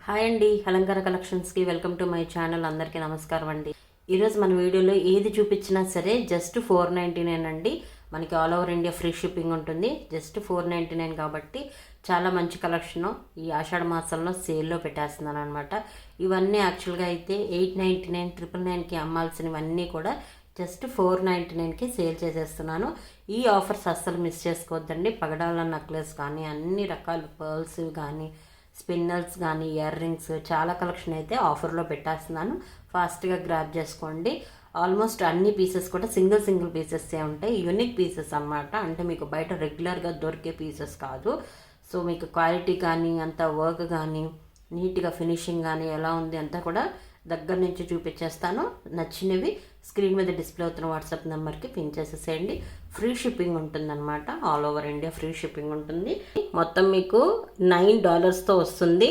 Hi అండి, అలంకార కలెక్షన్స్కి welcome to my channel. అందరికీ నమస్కారం అండి. ఈరోజు మన వీడియోలో ఏది చూపించినా సరే జస్ట్ 499 అండి. మనకి all over India free shipping ఉంటుంది. జస్ట్ 499 కాబట్టి చాలా మంచి కలెక్షను ఈ ఆషాఢ మాసంలో సేల్లో పెట్టేస్తున్నాను అనమాట. ఇవన్నీ యాక్చువల్గా అయితే 899, 999కి అమ్మాల్సినవన్నీ కూడా జస్ట్ 499కి సేల్ చేసేస్తున్నాను. ఈ ఆఫర్స్ అస్సలు మిస్ చేసుకోవద్దండి. పగడాల నెక్లెస్ కానీ అన్ని రకాల పర్ల్స్ కానీ స్పిన్నర్స్ కానీ ఇయర్ రింగ్స్ చాలా కలెక్షన్ అయితే ఆఫర్లో పెట్టేస్తున్నాను. ఫాస్ట్గా గ్రాప్ చేసుకోండి. ఆల్మోస్ట్ అన్ని పీసెస్ కూడా సింగిల్ పీసెస్సే ఉంటాయి. యూనిక్ పీసెస్ అనమాట. అంటే మీకు బయట రెగ్యులర్గా దొరికే పీసెస్ కాదు. సో మీకు క్వాలిటీ కానీ అంత వర్క్ కానీ నీట్గా ఫినిషింగ్ కానీ ఎలా ఉంది అంతా కూడా దగ్గర నుంచి చూపించేస్తాను. నచ్చినవి స్క్రీన్ మీద డిస్ప్లే అవుతున్న వాట్సాప్ నెంబర్కి పిన్ చేసేసేయండి. ఫ్రీ షిప్పింగ్ ఉంటుందన్నమాట. All over India free shipping ఉంటుంది. మొత్తం మీకు $9తో వస్తుంది.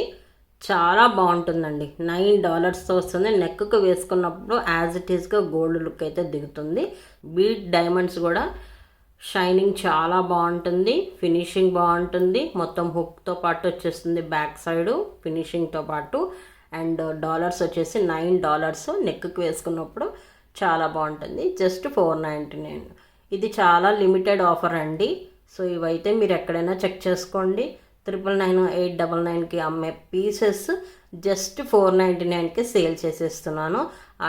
చాలా బాగుంటుందండి. $9తో వస్తుంది. నెక్కు వేసుకున్నప్పుడు యాజ్ ఇట్ ఈస్గా గోల్డ్ లుక్ అయితే దిగుతుంది. బీట్ డైమండ్స్ కూడా షైనింగ్ చాలా బాగుంటుంది. ఫినిషింగ్ బాగుంటుంది. మొత్తం హుక్తో పాటు వచ్చేస్తుంది బ్యాక్ సైడు ఫినిషింగ్తో పాటు. అండ్ డాలర్స్ వచ్చేసి $9 నెక్కి వేసుకున్నప్పుడు చాలా బాగుంటుంది. జస్ట్ 499. ఇది చాలా లిమిటెడ్ ఆఫర్ అండి. సో ఇవైతే మీరు ఎక్కడైనా చెక్ చేసుకోండి. 999, 899కి అమ్మే పీసెస్ జస్ట్ 499కి సేల్ చేసేస్తున్నాను.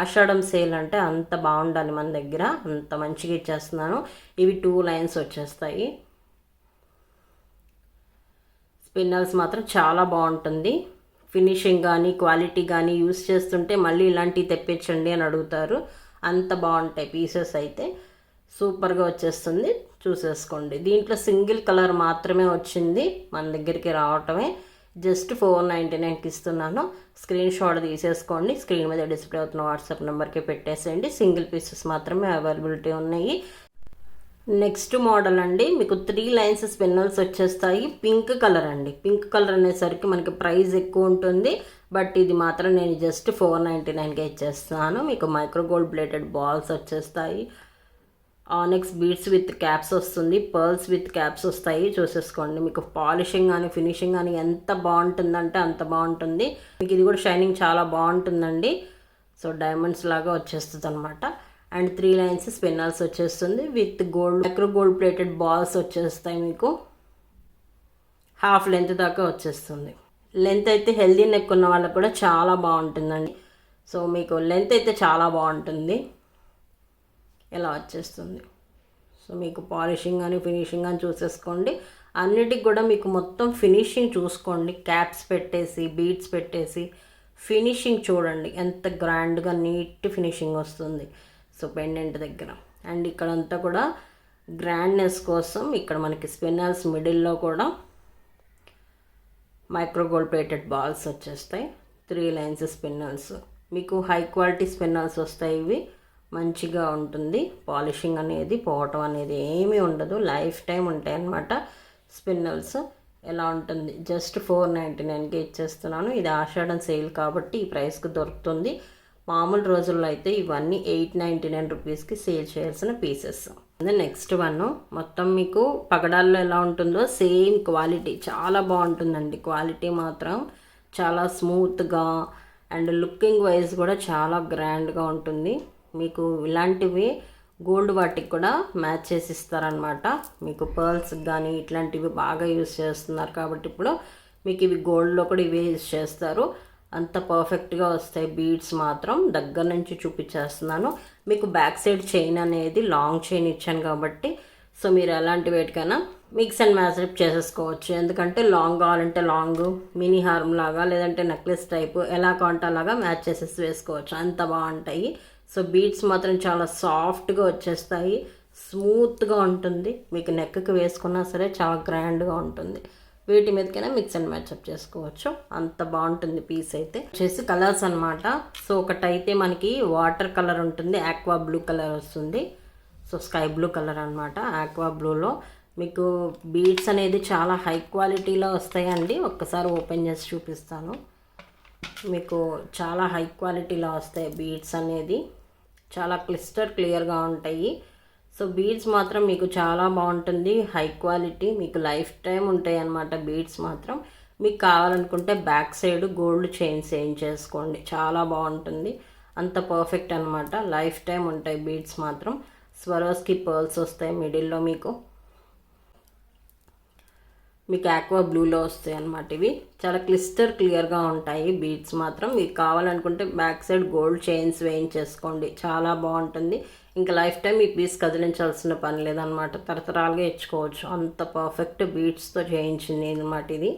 ఆషాఢం సేల్ అంటే అంత బాగుండాలి మన దగ్గర, అంత మంచిగా ఇచ్చేస్తున్నాను. ఇవి 2 లైన్స్ వచ్చేస్తాయి. స్పిన్నర్స్ మాత్రం చాలా బాగుంటుంది. ఫినిషింగ్ కానీ క్వాలిటీ కానీ యూస్ చేస్తుంటే మళ్ళీ ఇలాంటివి తెప్పించండి అని అడుగుతారు. అంత బాగుంటాయి పీసెస్ అయితే. సూపర్గా వచ్చేస్తుంది. చూసేసుకోండి. దీంట్లో సింగిల్ కలర్ మాత్రమే వచ్చింది. మన దగ్గరికి రావటమే. జస్ట్ 499కి ఇస్తున్నాను. స్క్రీన్ షాట్ తీసేసుకోండి. స్క్రీన్ మీద డిస్ప్లే అవుతున్న వాట్సాప్ నెంబర్కి పెట్టేసేయండి. సింగిల్ పీసెస్ మాత్రమే అవైలబిలిటీ ఉన్నాయి. నెక్స్ట్ మోడల్ అండి, మీకు 3 లైన్స్ స్పిన్నల్స్ వచ్చేస్తాయి. పింక్ కలర్ అండి. పింక్ కలర్ అనేసరికి మనకి ప్రైస్ ఎక్కువ ఉంటుంది. బట్ ఇది మాత్రం నేను జస్ట్ 499కే ఇచ్చేస్తున్నాను. మీకు మైక్రో గోల్డ్ ప్లేటెడ్ బాల్స్ వచ్చేస్తాయి. ఆనెక్స్ బీడ్స్ విత్ క్యాప్స్ వస్తుంది. పర్ల్స్ విత్ క్యాప్స్ వస్తాయి. చూసేసుకోండి. మీకు పాలిషింగ్ కానీ ఫినిషింగ్ కానీ ఎంత బాగుంటుందంటే అంత బాగుంటుంది. మీకు ఇది కూడా షైనింగ్ చాలా బాగుంటుందండి. సో డైమండ్స్ లాగా వచ్చేస్తుంది అనమాట. అండ్ 3 లైన్స్ స్పిన్నర్స్ వచ్చేస్తుంది with gold micro gold plated balls వచ్చేస్తాయి. మీకు హాఫ్ లెంత్ దాకా వచ్చేస్తుంది. లెంత్ అయితే హెల్దీ నెక్ ఉన్న వాళ్ళకి కూడా చాలా బాగుంటుందండి. సో మీకు లెంత్ అయితే చాలా బాగుంటుంది. ఇలా వచ్చేస్తుంది. సో మీకు పాలిషింగ్ కానీ ఫినిషింగ్ కానీ చూసేసుకోండి. అన్నిటికి కూడా మీకు మొత్తం ఫినిషింగ్ చూసుకోండి. క్యాప్స్ పెట్టేసి బీడ్స్ పెట్టేసి ఫినిషింగ్ చూడండి ఎంత గ్రాండ్గా నీట్ ఫినిషింగ్ వస్తుంది. సో పెండెంట్ దగ్గర అండ్ ఇక్కడంతా కూడా గ్రాండ్నెస్ కోసం ఇక్కడ మనకి స్పిన్నర్స్ మిడిల్లో కూడా మైక్రో గోల్డ్ ప్లేటెడ్ బాల్స్ వచ్చేస్తాయి. 3 లైన్స్ స్పిన్నర్స్ మీకు హై క్వాలిటీ స్పిన్నర్స్ వస్తాయి. ఇవి మంచిగా ఉంటుంది. పాలిషింగ్ అనేది పోవటం అనేది ఏమీ ఉండదు. లైఫ్ టైం ఉంటాయి అన్నమాట స్పిన్నర్స్. ఎలా ఉంటుంది జస్ట్ 499కి ఇచ్చేస్తున్నాను. ఇది ఆషాఢం సేల్ కాబట్టి ఈ ప్రైస్కి దొరుకుతుంది. మామూలు రోజుల్లో అయితే ఇవన్నీ 899 రూపీస్కి సేల్ చేయాల్సిన పీసెస్. నెక్స్ట్ వన్ మొత్తం మీకు పగడాల్లో ఎలా ఉంటుందో సేమ్ క్వాలిటీ చాలా బాగుంటుందండి. క్వాలిటీ మాత్రం చాలా స్మూత్గా అండ్ లుకింగ్ వైజ్ కూడా చాలా గ్రాండ్గా ఉంటుంది. మీకు ఇలాంటివి గోల్డ్ వాటికి కూడా మ్యాచ్ చేసి ఇస్తారనమాట. మీకు పర్ల్స్ కానీ ఇట్లాంటివి బాగా యూస్ చేస్తున్నారు కాబట్టి ఇప్పుడు మీకు ఇవి గోల్డ్లో కూడా ఇవే యూస్ చేస్తారు. అంత పర్ఫెక్ట్గా వస్తాయి. బీడ్స్ మాత్రం దగ్గర నుంచి చూపించేస్తున్నాను. మీకు బ్యాక్ సైడ్ చైన్ అనేది లాంగ్ చైన్ ఇచ్చాను కాబట్టి సో మీరు ఎలాంటి వేటికైనా మిక్స్ అండ్ మ్యాచ్ చేసేసుకోవచ్చు. ఎందుకంటే లాంగ్ కావాలంటే లాంగ్, మినీ హార్మ్ లాగా లేదంటే నెక్లెస్ టైపు ఎలా కావాలంటే అలాగా మ్యాచ్ చేసేసి వేసుకోవచ్చు. అంత బాగుంటాయి. సో బీడ్స్ మాత్రం చాలా సాఫ్ట్గా వచ్చేస్తాయి. స్మూత్గా ఉంటుంది. మీకు నెక్కి వేసుకున్నా సరే చాలా గ్రాండ్గా ఉంటుంది. వీటి మీదకైనా మిక్స్ అండ్ మ్యాచ్అప్ చేసుకోవచ్చు. అంత బాగుంటుంది పీస్ అయితే. వచ్చేసి కలర్స్ అనమాట. సో ఒకటైతే మనకి వాటర్ కలర్ ఉంటుంది. ఆక్వా బ్లూ కలర్ వస్తుంది. సో స్కై బ్లూ కలర్ అనమాట. ఆక్వా బ్లూలో మీకు బీడ్స్ అనేది చాలా హై క్వాలిటీలో వస్తాయండి. ఒక్కసారి ఓపెన్ చేసి చూపిస్తాను. మీకు చాలా హై క్వాలిటీలో వస్తాయి బీడ్స్ అనేది. చాలా క్లియర్గా ఉంటాయి. సో బీడ్స్ మాత్రం మీకు చాలా బాగుంటుంది. హై క్వాలిటీ మీకు లైఫ్ టైం ఉంటాయి అన్నమాట. బీడ్స్ మాత్రం మీకు కావాలనుకుంటే బ్యాక్ సైడ్ గోల్డ్ చైన్స్ ఏం చేసుకోండి, చాలా బాగుంటుంది. అంత పర్ఫెక్ట్ అనమాట. లైఫ్ టైం ఉంటాయి బీడ్స్ మాత్రం. స్వరోస్కి పర్ల్స్ వస్తాయి మిడిల్లో, మీకు ఆక్వా బ్లూలో వస్తాయి అన్నమాట. ఇవి చాలా క్లియర్గా ఉంటాయి బీడ్స్ మాత్రం. మీకు కావాలనుకుంటే బ్యాక్ సైడ్ గోల్డ్ చైన్స్ వేయించేసుకోండి, చాలా బాగుంటుంది. ఇంకా లైఫ్ టైం ఈ పీస్ కదిలించాల్సిన పని లేదనమాట, తరతరాలుగా ఇచ్చుకోవచ్చు. అంత పర్ఫెక్ట్ బీడ్స్తో చేయించింది అనమాట. ఇది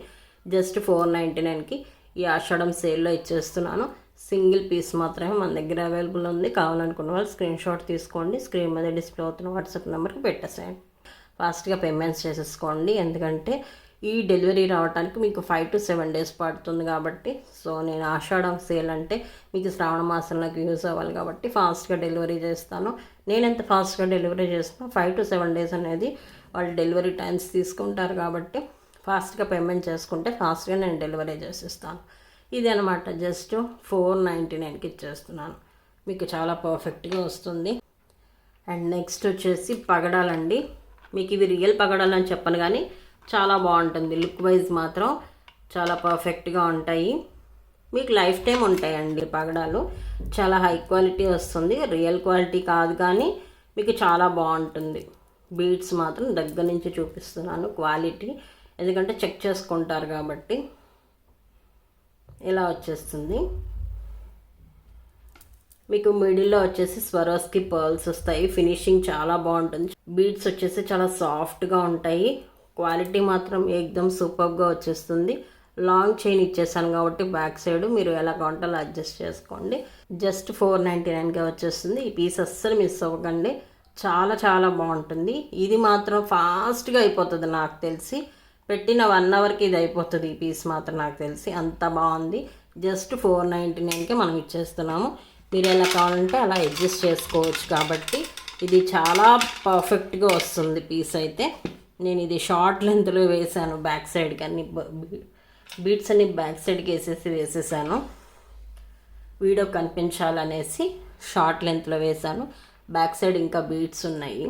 జస్ట్ 499కి ఈ ఆషాఢం సేల్లో ఇచ్చేస్తున్నాను. సింగిల్ పీస్ మాత్రమే మన దగ్గర అవైలబుల్ ఉంది. కావాలనుకున్న వాళ్ళు స్క్రీన్ షాట్ తీసుకోండి, స్క్రీన్ మీద డిస్ప్లే అవుతున్న వాట్సాప్ నెంబర్కి పెట్టేసేయండి. ఫాస్ట్గా పేమెంట్స్ చేసేసుకోండి, ఎందుకంటే ఈ డెలివరీ రావడానికి మీకు 5 to 7 days పడుతుంది కాబట్టి. సో నేను ఆషాఢం సేల్ అంటే మీకు శ్రావణ మాసంలోకి యూజ్ అవ్వాలి కాబట్టి ఫాస్ట్గా డెలివరీ చేస్తాను. నేను ఎంత ఫాస్ట్గా డెలివరీ చేస్తాను, 5 to 7 days అనేది వాళ్ళు డెలివరీ టైమ్స్ తీసుకుంటారు కాబట్టి ఫాస్ట్గా పేమెంట్ చేసుకుంటే ఫాస్ట్గా నేను డెలివరీ చేసిస్తాను. ఇది అనమాట, జస్ట్ 499కి ఇచ్చేస్తున్నాను. మీకు చాలా పర్ఫెక్ట్గా వస్తుంది. అండ్ నెక్స్ట్ వచ్చేసి పగడాలండి. మీకు ఇవి రియల్ పగడాలు అని చెప్పను కానీ చాలా బాగుంటుంది. లుక్ వైజ్ మాత్రం చాలా పర్ఫెక్ట్గా ఉంటాయి. మీకు లైఫ్ టైం ఉంటాయండి పగడాలు. చాలా హై క్వాలిటీ వస్తుంది, రియల్ క్వాలిటీ కాదు కానీ మీకు చాలా బాగుంటుంది. బీడ్స్ మాత్రం దగ్గర నుంచి చూపిస్తున్నాను క్వాలిటీ, ఎందుకంటే చెక్ చేసుకుంటారు కాబట్టి. ఇలా వచ్చేస్తుంది. మీకు మిడిల్లో వచ్చేసి స్వరోస్కి పర్ల్స్ వస్తాయి. ఫినిషింగ్ చాలా బాగుంటుంది. బీడ్స్ వచ్చేసి చాలా సాఫ్ట్గా ఉంటాయి. క్వాలిటీ మాత్రం ఏకదమ్ సూపర్గా వచ్చేస్తుంది. లాంగ్ చైన్ ఇచ్చేసాను కాబట్టి బ్యాక్ సైడ్ మీరు ఎలా కావాలంటే అలా అడ్జస్ట్ చేసుకోండి. జస్ట్ 499గా వచ్చేస్తుంది. ఈ పీస్ అస్సలు మిస్ అవ్వకండి, చాలా చాలా బాగుంటుంది. ఇది మాత్రం ఫాస్ట్గా అయిపోతుంది నాకు తెలిసి. పెట్టిన 1 hourకి ఇది అయిపోతుంది ఈ పీస్ మాత్రం నాకు తెలిసి. అంత బాగుంది. జస్ట్ 499కే మనం ఇచ్చేస్తున్నాము. మీరు ఎలా కావాలంటే అలా అడ్జస్ట్ చేసుకోవచ్చు కాబట్టి ఇది చాలా పర్ఫెక్ట్గా వస్తుంది పీస్ అయితే. నేను ఇది షార్ట్ లెంత్లో వేసాను బ్యాక్ సైడ్కి, అన్ని బీడ్స్ అన్ని బ్యాక్ సైడ్కి వేసేసాను. వీడియో కనిపించాలనేసి షార్ట్ లెంత్లో వేసాను. బ్యాక్ సైడ్ ఇంకా బీడ్స్ ఉన్నాయి,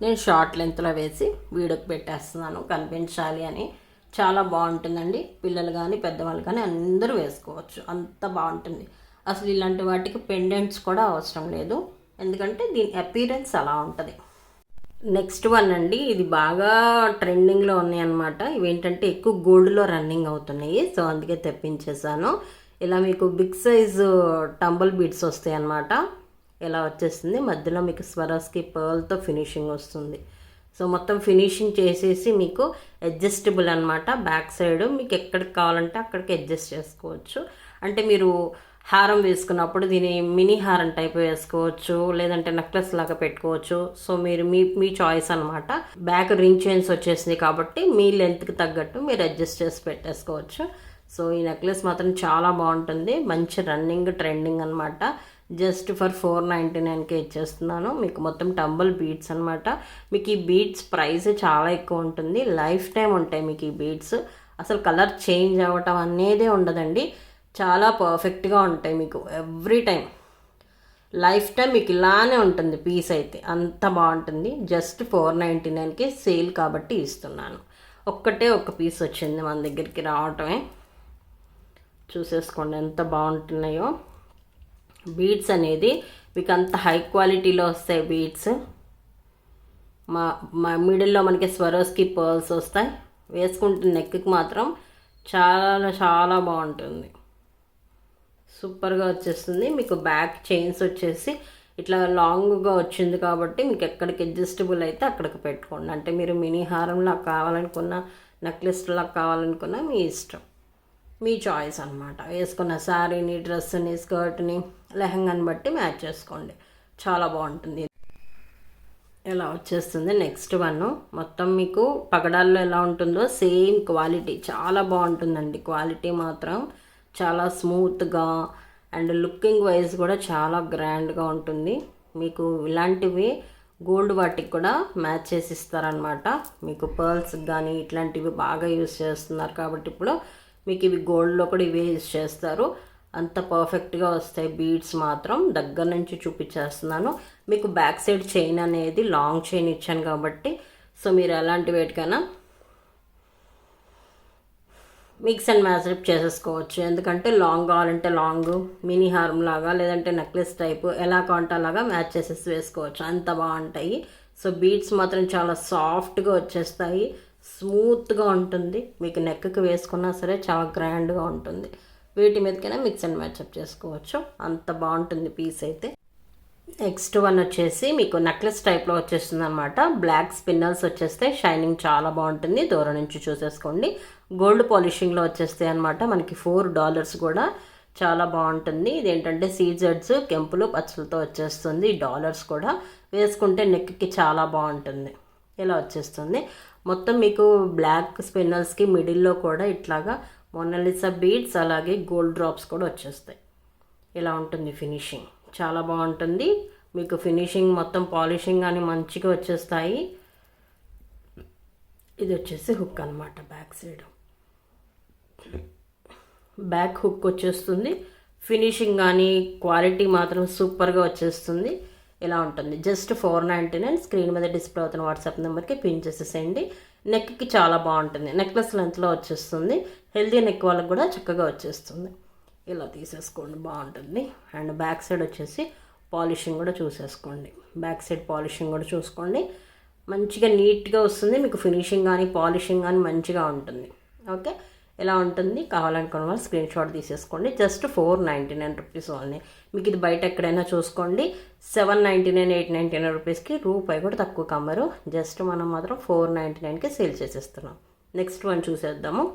నేను షార్ట్ లెంత్లో వేసి వీడియోకి పెట్టేస్తున్నాను కనిపించాలి అని. చాలా బాగుంటుందండి. పిల్లలు కానీ పెద్దవాళ్ళు కానీ అందరూ వేసుకోవచ్చు, అంత బాగుంటుంది. అసలు ఇలాంటి వాటికి పెండెంట్స్ కూడా అవసరం లేదు, ఎందుకంటే దీని అపీరెన్స్ అలా ఉంటుంది. నెక్స్ట్ వన్ అండి, ఇది బాగా ట్రెండింగ్లో ఉన్నాయి అన్నమాట. ఇవేంటంటే ఎక్కువ గోల్డ్లో రన్నింగ్ అవుతున్నాయి, సో అందుకే తెప్పించేసాను. ఇలా మీకు బిగ్ సైజు టంబల్ బీడ్స్ వస్తాయి అన్నమాట. ఇలా వచ్చేస్తుంది. మధ్యలో మీకు స్వరోస్కి పర్ల్తో ఫినిషింగ్ వస్తుంది. సో మొత్తం ఫినిషింగ్ చేసేసి మీకు అడ్జస్టబుల్ అనమాట. బ్యాక్ సైడ్ మీకు ఎక్కడికి కావాలంటే అక్కడికి అడ్జస్ట్ చేసుకోవచ్చు. అంటే మీరు హారం వేసుకున్నప్పుడు దీని మినీ హారం టైప్ వేసుకోవచ్చు, లేదంటే నెక్లెస్ లాగా పెట్టుకోవచ్చు. సో మీరు మీ చాయిస్ అనమాట. బ్యాక్ రింగ్ చైన్స్ వచ్చేసింది కాబట్టి మీ లెంత్కి తగ్గట్టు మీరు అడ్జస్ట్ చేసి పెట్టేసుకోవచ్చు. సో ఈ నెక్లెస్ మాత్రం చాలా బాగుంటుంది, మంచి రన్నింగ్ ట్రెండింగ్ అనమాట. జస్ట్ ఫర్ 499కే ఇచ్చేస్తున్నాను. మీకు మొత్తం టంబల్ బీడ్స్ అనమాట. మీకు ఈ బీడ్స్ ప్రైస్ చాలా ఎక్కువ ఉంటుంది, లైఫ్ టైం ఉంటాయి మీకు ఈ బీడ్స్. అసలు కలర్ చేంజ్ అవ్వటం అనేదే ఉండదండి, చాలా పర్ఫెక్ట్గా ఉంటాయి మీకు ఎవ్రీ టైం. లైఫ్ టైం మీకు ఇలానే ఉంటుంది పీస్ అయితే, అంత బాగుంటుంది. జస్ట్ 499కి సేల్ కాబట్టి ఇస్తున్నాను. ఒక్కటే ఒక పీస్ వచ్చింది మన దగ్గరికి రావటమే. చూసేసుకోండి ఎంత బాగుంటున్నాయో. బీడ్స్ అనేది మీకు అంత హై క్వాలిటీలో వస్తాయి బీడ్స్. మా మిడిల్లో మనకి స్వరోస్కి పర్ల్స్ వస్తాయి. వేసుకుంటున్న నెక్కి మాత్రం చాలా చాలా బాగుంటుంది, సూపర్గా వచ్చేస్తుంది. మీకు బ్యాక్ చైన్స్ వచ్చేసి ఇట్లా లాంగ్గా వచ్చింది కాబట్టి మీకు ఎక్కడికి అడ్జస్టబుల్ అయితే అక్కడికి పెట్టుకోండి. అంటే మీరు మినీ హారంలా కావాలనుకున్న, నెక్లెస్లా కావాలనుకున్న మీ ఇష్టం, మీ చాయిస్ అనమాట. వేసుకున్న శారీని, డ్రెస్ని, స్కర్ట్ని, లెహంగాని బట్టి మ్యాచ్ చేసుకోండి, చాలా బాగుంటుంది. ఇలా వచ్చేస్తుంది. నెక్స్ట్ వన్ మొత్తం మీకు పగడాల్లో ఎలా ఉంటుందో సేమ్ క్వాలిటీ, చాలా బాగుంటుందండి. క్వాలిటీ మాత్రం చాలా స్మూత్గా అండ్ లుకింగ్ వైజ్ కూడా చాలా గ్రాండ్గా ఉంటుంది. మీకు ఇలాంటివి గోల్డ్ వాటికి కూడా మ్యాచ్ చేసి ఇస్తారనమాట. మీకు పర్ల్స్ కానీ ఇట్లాంటివి బాగా యూజ్ చేస్తున్నారు కాబట్టి ఇప్పుడు మీకు ఇవి గోల్డ్లో కూడా ఇవే యూజ్ చేస్తారు. అంత పర్ఫెక్ట్గా వస్తాయి బీడ్స్ మాత్రం. దగ్గర నుంచి చూపించేస్తున్నాను. మీకు బ్యాక్ సైడ్ చైన్ అనేది లాంగ్ చైన్ ఇచ్చాను కాబట్టి సో మీరు ఎలాంటి వేటికైనా మిక్స్ అండ్ మ్యాచప్ చేసేసుకోవచ్చు. ఎందుకంటే లాంగ్ కావాలంటే లాంగ్, మినీ హార్మ్ లాగా, లేదంటే నెక్లెస్ టైపు ఎలా కాంటా లాగా మ్యాచ్ చేసేసి వేసుకోవచ్చు. అంత బాగుంటాయి. సో బీడ్స్ మాత్రం చాలా సాఫ్ట్గా వచ్చేస్తాయి, స్మూత్గా ఉంటుంది. మీకు నెక్కి వేసుకున్నా సరే చాలా గ్రాండ్గా ఉంటుంది. వీటి మీదకైనా మిక్స్ అండ్ మ్యాచప్ చేసుకోవచ్చు. అంత బాగుంటుంది పీస్ అయితే. నెక్స్ట్ వన్ వచ్చేసి మీకు నెక్లెస్ టైప్లో వచ్చేస్తుంది అనమాట. బ్లాక్ స్పిన్నల్స్ వచ్చేస్తాయి, షైనింగ్ చాలా బాగుంటుంది. దూరం నుంచి చూసేసుకోండి. గోల్డ్ పాలిషింగ్లో వచ్చేస్తాయి అనమాట. మనకి $4 కూడా చాలా బాగుంటుంది. ఇదేంటంటే సీజర్స్, కెంపులు, పచ్చలతో వచ్చేస్తుంది. డాలర్స్ కూడా వేసుకుంటే నెక్కి చాలా బాగుంటుంది. ఇలా వచ్చేస్తుంది. మొత్తం మీకు బ్లాక్ స్పిన్నల్స్కి మిడిల్లో కూడా ఇట్లాగా మొనాలిసా బీడ్స్, అలాగే గోల్డ్ డ్రాప్స్ కూడా వచ్చేస్తాయి. ఇలా ఉంటుంది ఫినిషింగ్, చాలా బాగుంటుంది. మీకు ఫినిషింగ్ మొత్తం పాలిషింగ్ అని మంచిగా వచ్చేస్తాయి. ఇది వచ్చేసి హుక్ అనమాట. బ్యాక్ సైడ్ బ్యాక్ హుక్ వచ్చేస్తుంది. ఫినిషింగ్ కానీ క్వాలిటీ మాత్రం సూపర్గా వచ్చేస్తుంది. ఇలా ఉంటుంది. జస్ట్ $4.99. స్క్రీన్ మీద డిస్ప్లే అవుతున్న వాట్సాప్ నెంబర్కి పిన్ చేసేసేయండి. నెక్కి చాలా బాగుంటుంది. నెక్లెస్ లెంత్లో వచ్చేస్తుంది. హెల్దీ నెక్ వాళ్ళకి కూడా చక్కగా వచ్చేస్తుంది. ఇలా తీసేసుకోండి, బాగుంటుంది. అండ్ బ్యాక్ సైడ్ వచ్చేసి పాలిషింగ్ కూడా చూసేసుకోండి. బ్యాక్ సైడ్ పాలిషింగ్ కూడా చూసుకోండి. మంచిగా నీట్గా వస్తుంది. మీకు ఫినిషింగ్ కానీ పాలిషింగ్ కానీ మంచిగా ఉంటుంది. ఓకే, ఇలా ఉంటుంది. కావాలనుకున్న వాళ్ళు స్క్రీన్ షాట్ తీసేసుకోండి. Just $4.99 only. మీకు ఇది బయట ఎక్కడైనా చూసుకోండి, $7.99, $8.99 రూపాయి కూడా తక్కువ కమ్మరు. జస్ట్ మనం మాత్రం $4.99 సేల్ చేసేస్తున్నాం. నెక్స్ట్ వన్ చూసేద్దాము.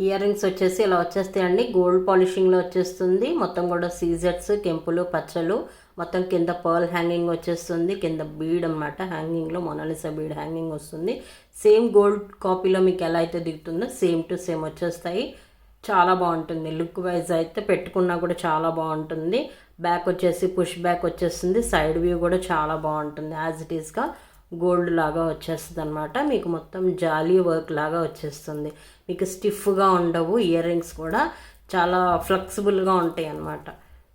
ఇయర్ రింగ్స్ వచ్చేసి ఇలా వచ్చేస్తాయండి. గోల్డ్ పాలిషింగ్లో వచ్చేస్తుంది. మొత్తం కూడా సీజర్స్, కెంపులు, పచ్చలు, మొత్తం కింద పర్ల్ హ్యాంగింగ్ వచ్చేస్తుంది. కింద బీడ్ అనమాట. హ్యాంగింగ్లో మొనాలిసా బీడ్ హ్యాంగింగ్ వస్తుంది. సేమ్ గోల్డ్ కాపీలో మీకు ఎలా అయితే దిగుతుందో సేమ్ టు సేమ్ వచ్చేస్తాయి. చాలా బాగుంటుంది. లుక్ వైజ్ అయితే పెట్టుకున్నా కూడా చాలా బాగుంటుంది. బ్యాక్ వచ్చేసి పుష్ బ్యాక్ వచ్చేస్తుంది. సైడ్ వ్యూ కూడా చాలా బాగుంటుంది. యాజ్ ఇట్ ఈస్గా గోల్డ్ లాగా వచ్చేస్తుంది అనమాట. మీకు మొత్తం జాలీ వర్క్ లాగా వచ్చేస్తుంది. మీకు స్టిఫ్గా ఉండవు. ఇయర్ రింగ్స్ కూడా చాలా ఫ్లెక్సిబుల్గా ఉంటాయి అన్నమాట.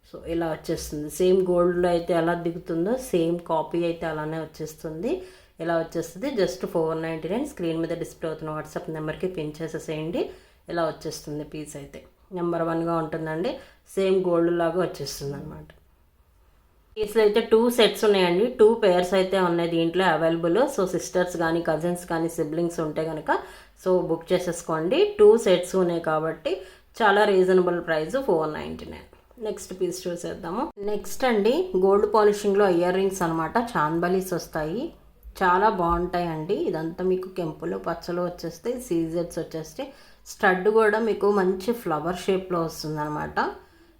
సో ఇలా వచ్చేస్తుంది. సేమ్ గోల్డ్లో అయితే ఎలా దిగుతుందో సేమ్ కాపీ అయితే అలానే వచ్చేస్తుంది. ఇలా వచ్చేస్తుంది. జస్ట్ $4.99. స్క్రీన్ మీద డిస్ప్లే అవుతున్న వాట్సాప్ నెంబర్కి పిన్ చేసేసేయండి. ఇలా వచ్చేస్తుంది. పీస్ అయితే నెంబర్ 1గా ఉంటుందండి. సేమ్ గోల్డ్ లాగా వచ్చేస్తుంది అనమాట. పీస్లో అయితే 2 సెట్స్ ఉన్నాయండి. 2 పేర్స్ అయితే ఉన్నాయి దీంట్లో అవైలబుల్. సో సిస్టర్స్ కానీ, కజిన్స్ కానీ, సిబ్లింగ్స్ ఉంటే కనుక సో బుక్ చేసేసుకోండి. 2 సెట్స్ ఉన్నాయి కాబట్టి చాలా రీజనబుల్ ప్రైస్, $4.99. నెక్స్ట్ పీస్ చూసేద్దాము. నెక్స్ట్ అండి, గోల్డ్ పాలిషింగ్లో ఇయర్ రింగ్స్ అనమాట. చాందబలీస్ వస్తాయి, చాలా బాగుంటాయండి. ఇదంతా మీకు కెంపులు, పచ్చలు వచ్చేస్తాయి, సీజర్స్ వచ్చేస్తాయి. స్టడ్ కూడా మీకు మంచి ఫ్లవర్ షేప్లో వస్తుంది అనమాట.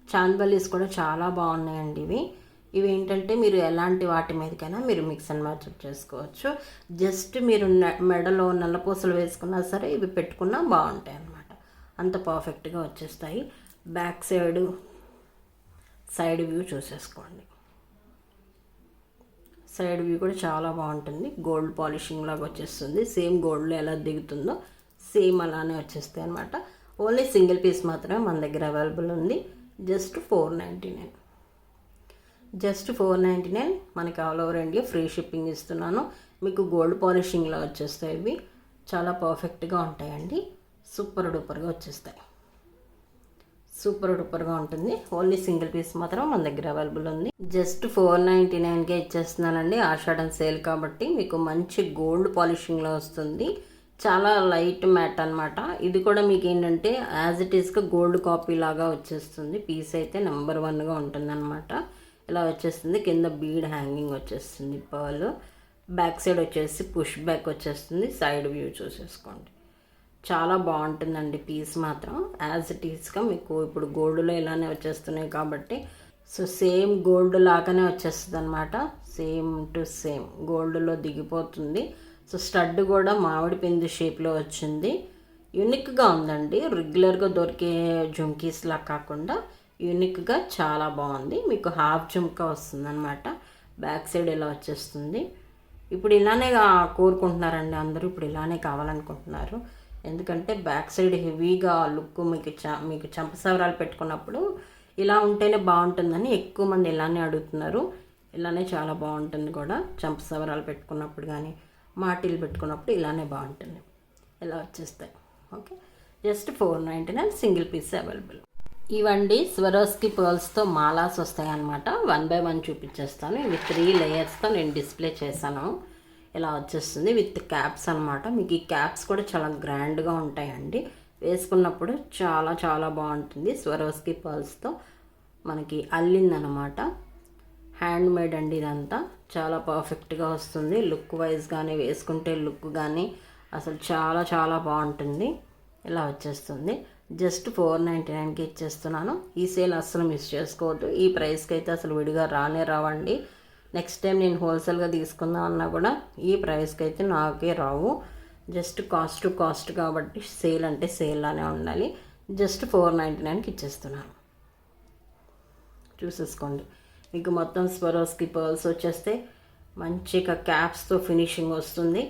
చాందబలీస్ కూడా చాలా బాగున్నాయండి. ఇవి ఏంటంటే మీరు ఎలాంటి వాటి మీదకైనా మీరు మిక్స్ అండ్ మ్యాచ్ చేసుకోవచ్చు. జస్ట్ మీరు మెడలో నల్లపూసలు వేసుకున్నా సరే ఇవి పెట్టుకున్నా బాగుంటాయి అన్నమాట. అంత పర్ఫెక్ట్గా వచ్చేస్తాయి. బ్యాక్ సైడ్ వ్యూ చూసేసుకోండి. సైడ్ వ్యూ కూడా చాలా బాగుంటుంది. గోల్డ్ పాలిషింగ్ లాగా వచ్చేస్తుంది. సేమ్ గోల్డ్లో ఎలా దిగుతుందో సేమ్ అలానే వచ్చేస్తాయి అనమాట. ఓన్లీ సింగిల్ పీస్ మాత్రమే మన దగ్గర అవైలబుల్ ఉంది. జస్ట్ $4.99. జస్ట్ $4.99. మనకి all over India free shipping ఇస్తున్నాను. మీకు గోల్డ్ పాలిషింగ్లో వచ్చేస్తాయి. ఇవి చాలా పర్ఫెక్ట్గా ఉంటాయండి. సూపర్ డూపర్గా వచ్చేస్తాయి. సూపర్ డూపర్గా ఉంటుంది. ఓన్లీ సింగిల్ పీస్ మాత్రం మన దగ్గర అవైలబుల్ ఉంది. జస్ట్ $4.99కే ఇచ్చేస్తున్నానండి. ఆషాఢం సేల్ కాబట్టి మీకు మంచి గోల్డ్ పాలిషింగ్లో వస్తుంది. చాలా లైట్ మ్యాట్ అనమాట. ఇది కూడా మీకు ఏంటంటే యాజ్ ఇట్ ఈస్గా గోల్డ్ కాపీ లాగా వచ్చేస్తుంది. పీస్ అయితే నెంబర్ 1గా ఉంటుంది అనమాట. ఇలా వచ్చేస్తుంది. కింద బీడ్ హ్యాంగింగ్ వచ్చేస్తుంది, పర్ల్. బ్యాక్ సైడ్ వచ్చేసి పుష్ బ్యాక్ వచ్చేస్తుంది. సైడ్ వ్యూ చూసేసుకోండి. చాలా బాగుంటుందండి పీస్ మాత్రం. యాజ్ ఇట్ ఈస్గా మీకు ఇప్పుడు గోల్డ్లో ఇలానే వచ్చేస్తున్నాయి కాబట్టి సో సేమ్ గోల్డ్ లాగానే వచ్చేస్తుంది అనమాట. సేమ్ టు సేమ్ గోల్డ్లో దిగిపోతుంది. సో స్టడ్ కూడా మామిడి పిండి షేప్లో వచ్చింది. యూనిక్గా ఉందండి. రెగ్యులర్గా దొరికే జుంకీస్లా కాకుండా యూనిక్గా చాలా బాగుంది. మీకు హాఫ్ జుంకా వస్తుంది అనమాట. బ్యాక్ సైడ్ ఇలా వచ్చేస్తుంది. ఇప్పుడు ఇలానే కోరుకుంటున్నారండి అందరూ. ఇప్పుడు ఇలానే కావాలనుకుంటున్నారు. ఎందుకంటే బ్యాక్ సైడ్ హెవీగా లుక్ మీకు చంపసవరాలు పెట్టుకున్నప్పుడు ఇలా ఉంటేనే బాగుంటుందని ఎక్కువ మంది ఇలానే అడుగుతున్నారు. ఇలానే చాలా బాగుంటుంది కూడా. చంపసవరాలు పెట్టుకున్నప్పుడు కానీ, మాటీలు పెట్టుకున్నప్పుడు ఇలానే బాగుంటుంది. ఇలా వచ్చేస్తాయి. Okay, just 499 single piece available. ఇవండి స్వరోస్కి పర్ల్స్తో మాలాస్ వస్తాయి అన్నమాట. 1 by 1 చూపించేస్తాను. ఇవి 3 లేయర్స్తో నేను డిస్ప్లే చేశాను. ఇలా వచ్చేస్తుంది విత్ క్యాప్స్ అనమాట. మీకు ఈ క్యాప్స్ కూడా చాలా గ్రాండ్గా ఉంటాయండి. వేసుకున్నప్పుడు చాలా చాలా బాగుంటుంది. స్వరోస్కి పర్ల్స్తో మనకి అల్లిందనమాట. హ్యాండ్ మేడ్ అండి ఇదంతా. చాలా పర్ఫెక్ట్గా వస్తుంది. లుక్ వైజ్ కానీ వేసుకుంటే లుక్ కానీ అసలు చాలా చాలా బాగుంటుంది. ఇలా వచ్చేస్తుంది. జస్ట్ 499కి ఇచ్చేస్తున్నాను. ఈ సేల్ అస్సలు మిస్ చేసుకోవద్దు. ఈ ప్రైస్కి అయితే అసలు విడిగా రావండి. నెక్స్ట్ టైం నేను హోల్సేల్గా తీసుకుందాం అన్నా కూడా ఈ ప్రైస్కి అయితే నాకే రావు. జస్ట్ కాస్ట్ టు కాస్ట్ కాబట్టి సేల్ అంటే సేల్లానే ఉండాలి. జస్ట్ 499కి ఇచ్చేస్తున్నాను. చూసేసుకోండి. మీకు మొత్తం స్వరోస్కి పర్ల్స్ వచ్చేస్తే మంచిగా క్యాప్స్తో ఫినిషింగ్ వస్తుంది.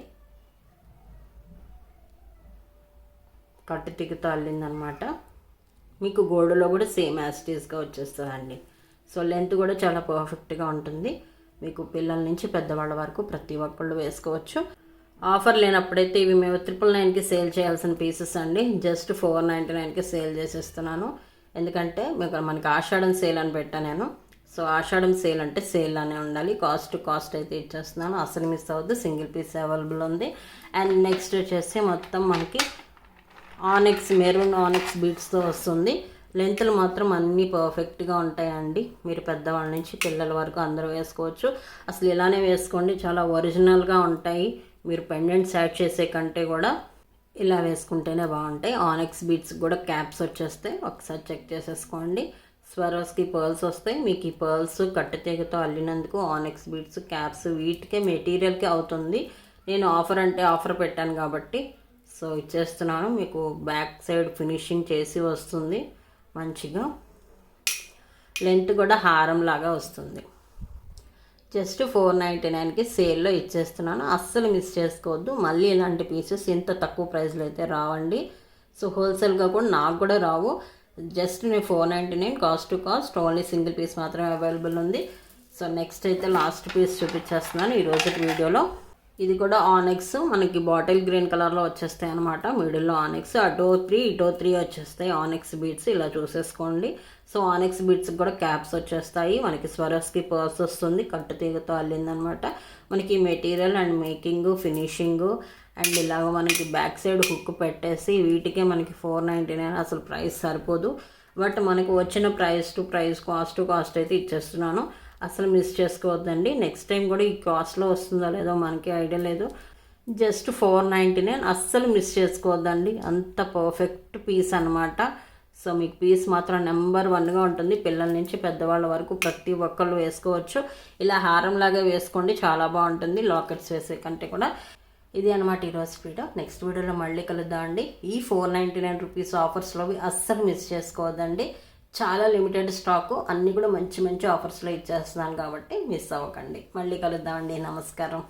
కట్టు తిగుతూ అల్లిందనమాట. మీకు గోల్డ్లో కూడా సేమ్ యాస్టీస్గా వచ్చేస్తుందండి. సో లెంత్ కూడా చాలా పర్ఫెక్ట్గా ఉంటుంది. మీకు పిల్లల నుంచి పెద్దవాళ్ళ వరకు ప్రతి ఒక్కళ్ళు వేసుకోవచ్చు. ఆఫర్ లేనప్పుడైతే ఇవి మేము 999కి సేల్ చేయాల్సిన పీసెస్ అండి. జస్ట్ 499కి సేల్ చేసేస్తున్నాను. ఎందుకంటే మనకి ఆషాఢం సేల్ అని పెట్టాను నేను. సో ఆషాఢం సేల్ అంటే సేల్ అనే ఉండాలి. కాస్ట్ టు కాస్ట్ అయితే ఇచ్చేస్తున్నాను. అసలు మిస్ అవ్వద్దు. సింగిల్ పీస్ అవైలబుల్ ఉంది. అండ్ నెక్స్ట్ వచ్చేసి మొత్తం మనకి ఆనెక్స్ మెరూన్ ఆనెక్స్ బీడ్స్తో వస్తుంది. లెంత్లు మాత్రం అన్నీ పర్ఫెక్ట్గా ఉంటాయండి. మీరు పెద్దవాళ్ళ నుంచి పిల్లల వరకు అందరూ వేసుకోవచ్చు. అసలు ఇలానే వేసుకోండి. చాలా ఒరిజినల్గా ఉంటాయి. మీరు పెండెంట్స్ యాడ్ చేసే కంటే కూడా ఇలా వేసుకుంటేనే బాగుంటాయి. ఆనెక్స్ బీడ్స్ కూడా క్యాప్స్ వచ్చేస్తాయి. ఒకసారి చెక్ చేసేసుకోండి. స్వరోస్కి పర్ల్స్ వస్తాయి. మీకు ఈ పర్ల్స్ కట్టెతీగతో అల్లినందుకు ఆనెక్స్ బీడ్స్ క్యాప్స్ వీటికే మెటీరియల్కే అవుతుంది. నేను ఆఫర్ అంటే ఆఫర్ పెట్టాను కాబట్టి సో ఇచ్చేస్తున్నాను. మీకు బ్యాక్ సైడ్ ఫినిషింగ్ చేసి వస్తుంది. మంచిగా లెంత్ కూడా హారం లాగా వస్తుంది. జస్ట్ 499కి సేల్లో ఇచ్చేస్తున్నాను. అస్సలు మిస్ చేసుకోవద్దు. మళ్ళీ ఇలాంటి పీసెస్ ఇంత తక్కువ ప్రైస్లో అయితే రావండి. సో హోల్సేల్గా కూడా నాకు కూడా రావు. జస్ట్ నేను 499 cost to cost. Only single piece మాత్రమే అవైలబుల్ ఉంది. సో నెక్స్ట్ అయితే లాస్ట్ పీస్ చూపించేస్తున్నాను ఈరోజు వీడియోలో. ఇది కూడా ఆనెక్స్ మనకి బాటిల్ గ్రీన్ కలర్లో వచ్చేస్తాయి అనమాట. మిడిల్లో ఆనెక్స్, అటో 3 వచ్చేస్తాయి ఆనెక్స్ బీడ్స్. ఇలా చూసేసుకోండి. సో ఆనెక్స్ బీడ్స్కి కూడా క్యాప్స్ వచ్చేస్తాయి. మనకి స్వరోస్కి పర్స్ వస్తుంది. కట్టు తీగతో అల్లిందనమాట. మనకి material and making finishing and ఇలాగ మనకి బ్యాక్ సైడ్ హుక్ పెట్టేసి వీటికే మనకి 499. అసలు ప్రైస్ సరిపోదు. బట్ మనకు వచ్చిన price to price cost to cost అయితే ఇచ్చేస్తున్నాను. అసలు మిస్ చేసుకోవద్దండి. నెక్స్ట్ టైం కూడా ఈ కాస్ట్లో వస్తుందో లేదో మనకి ఐడియా లేదు. జస్ట్ 499. అస్సలు మిస్ చేసుకోవద్దండి. అంత పర్ఫెక్ట్ పీస్ అనమాట. సో మీకు పీస్ మాత్రం నెంబర్ 1గా ఉంటుంది. పిల్లల నుంచి పెద్దవాళ్ళ వరకు ప్రతి ఒక్కళ్ళు వేసుకోవచ్చు. ఇలా హారంలాగా వేసుకోండి. చాలా బాగుంటుంది లాకెట్స్ వేసే కంటే కూడా. ఇది అనమాట ఈరోజు వీడియో. నెక్స్ట్ వీడియోలో మళ్ళీ కలుద్దాం అండి. ఈ 499 రూపీస్ ఆఫర్స్లో అస్సలు మిస్ చేసుకోవద్దండి. చాలా లిమిటెడ్ స్టాకు. అన్నీ కూడా మంచి మంచి ఆఫర్స్లో ఇచ్చేస్తున్నాను కాబట్టి మిస్ అవ్వకండి. మళ్ళీ కలుద్దామండి. నమస్కారం.